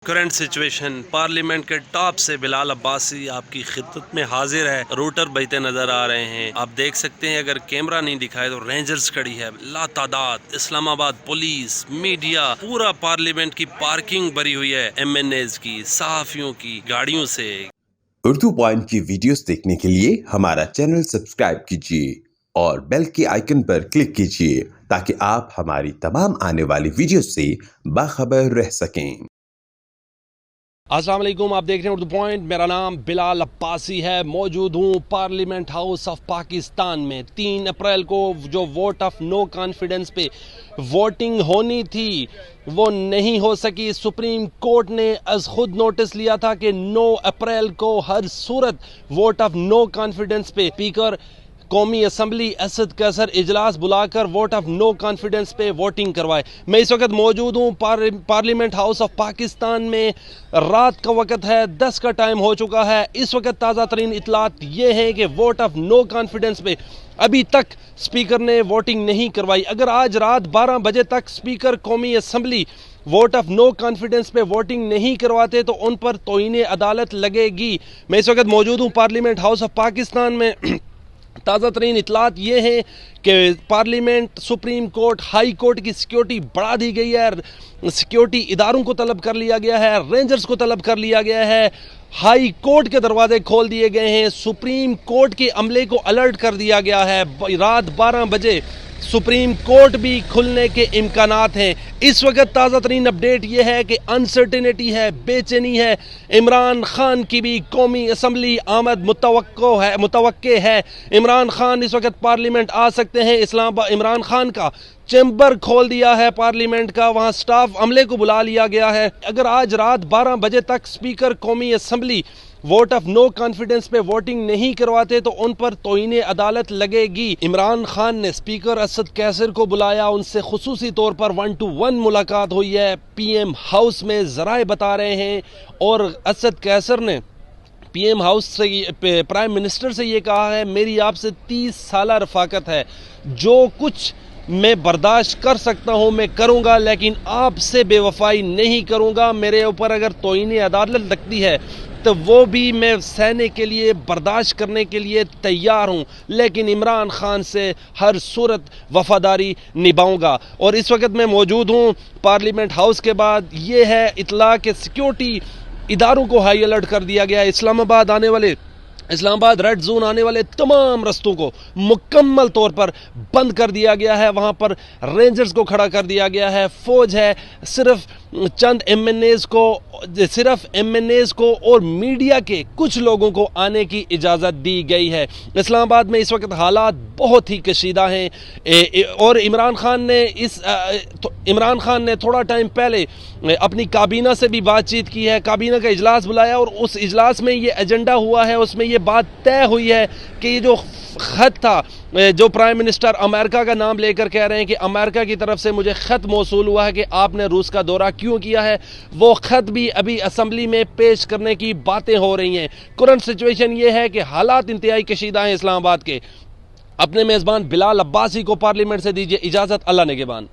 Current situation parliament کے top سے بلال عباسی آپ کی خدمت میں حاضر ہے. روٹر بجتے نظر آ رہے ہیں. آپ دیکھ سکتے ہیں اگر کیمرہ نہیں دکھائے تو رینجرز کھڑی ہے لا تعداد. اسلام آباد پولیس, میڈیا, پورا پارلیمنٹ کی پارکنگ بھری ہوئی ہے ایم این ایز کی, صحافیوں کی گاڑیوں سے. اردو پوائنٹ کی ویڈیوز دیکھنے کے لیے ہمارا چینل سبسکرائب کیجیے اور بیل کے آئیکن پر کلک کیجیے تاکہ آپ ہماری تمام آنے والی ویڈیوز سے باخبر رہ سکیں. السلام علیکم, آپ دیکھ رہے ہیں اردو پوائنٹ. میرا نام بلال عباسی ہے. موجود ہوں پارلیمنٹ ہاؤس آف پاکستان میں. 3 اپریل کو جو ووٹ آف نو کانفیڈنس پہ ووٹنگ ہونی تھی وہ نہیں ہو سکی. سپریم کورٹ نے از خود نوٹس لیا تھا کہ 9 اپریل کو ہر صورت ووٹ آف نو کانفیڈنس پہ اسپیکر قومی اسمبلی اسد کیسر اجلاس بلا کر ووٹ آف نو کانفیڈنس پہ ووٹنگ کروائے. میں اس وقت موجود ہوں پارلیمنٹ ہاؤس آف پاکستان میں. رات کا وقت ہے, 10 کا ٹائم ہو چکا ہے. اس وقت تازہ ترین اطلاعات یہ ہیں کہ ووٹ آف نو کانفیڈنس پہ ابھی تک اسپیکر نے ووٹنگ نہیں کروائی. اگر آج رات 12 بجے تک اسپیکر قومی assembly vote of no confidence پہ ووٹنگ نہیں کرواتے تو ان پر توہین عدالت لگے گی. میں اس وقت موجود ہوں پارلیمنٹ ہاؤس آف پاکستان میں. تازہ ترین اطلاعات یہ ہیں کہ parliament, supreme court, high court کی سیکیورٹی بڑھا دی گئی ہے. سیکیورٹی اداروں کو طلب کر لیا گیا ہے, رینجرز کو طلب کر لیا گیا ہے. ہائی کورٹ کے دروازے کھول دیے گئے ہیں. سپریم کورٹ کے عملے کو الرٹ کر دیا گیا ہے. رات 12 بجے سپریم کورٹ بھی کھلنے کے امکانات ہیں. اس وقت تازہ ترین اپڈیٹ یہ ہے کہ انسرٹینٹی ہے, بے چینی ہے. عمران خان کی بھی قومی اسمبلی آمد متوقع ہے. عمران خان اس وقت پارلیمنٹ آ سکتے ہیں. عمران خان کا چیمبر کھول دیا ہے پارلیمنٹ کا, وہاں سٹاف عملے کو بلا لیا گیا ہے. اگر آج رات 12 بجے تک اسپیکر قومی assembly vote of no confidence پہ ووٹنگ نہیں کرواتے تو ان پر توہین عدالت لگے گی. عمران خان نے اسپیکر اسد کیسر کو بلایا, ان سے خصوصی طور پر 1 to 1 ملاقات ہوئی ہے پی ایم ہاؤس میں, ذرائع بتا رہے ہیں. اور اسد کیسر نے پی ایم ہاؤس سے, پرائم منسٹر سے یہ کہا ہے میری آپ سے 30 سالہ رفاقت ہے, جو کچھ میں برداشت کر سکتا ہوں میں کروں گا, لیکن آپ سے بے وفائی نہیں کروں گا. میرے اوپر اگر توہین عدالت لگتی ہے تو وہ بھی میں سہنے کے لیے, برداشت کرنے کے لیے تیار ہوں, لیکن عمران خان سے ہر صورت وفاداری نبھاؤں گا. اور اس وقت میں موجود ہوں پارلیمنٹ ہاؤس کے بعد یہ ہے اطلاع کہ سیکیورٹی اداروں کو ہائی الرٹ کر دیا گیا ہے. اسلام آباد ریڈ زون آنے والے تمام رستوں کو مکمل طور پر بند کر دیا گیا ہے. وہاں پر رینجرز کو کھڑا کر دیا گیا ہے, فوج ہے. صرف چند ایم این ایز کو اور میڈیا کے کچھ لوگوں کو آنے کی اجازت دی گئی ہے. اسلام آباد میں اس وقت حالات بہت ہی کشیدہ ہیں. اور عمران خان نے تھوڑا ٹائم پہلے اپنی کابینہ سے بھی بات چیت کی ہے, کابینہ کا اجلاس بلایا اور اس اجلاس میں یہ ایجنڈا ہوا ہے, اس میں یہ بات طے ہوئی ہے کہ یہ جو خط تھا, جو پرائم منسٹر امریکہ کا نام لے کر کہہ رہے ہیں کہ امریکہ کی طرف سے مجھے خط موصول ہوا ہے کہ آپ نے روس کا دورہ کیوں کیا ہے, وہ خط بھی ابھی اسمبلی میں پیش کرنے کی باتیں ہو رہی ہیں. کرنٹ سچویشن یہ ہے کہ حالات انتہائی کشیدہ ہیں اسلام آباد کے. اپنے میزبان بلال عباسی کو پارلیمنٹ سے دیجیے اجازت. اللہ نگہبان.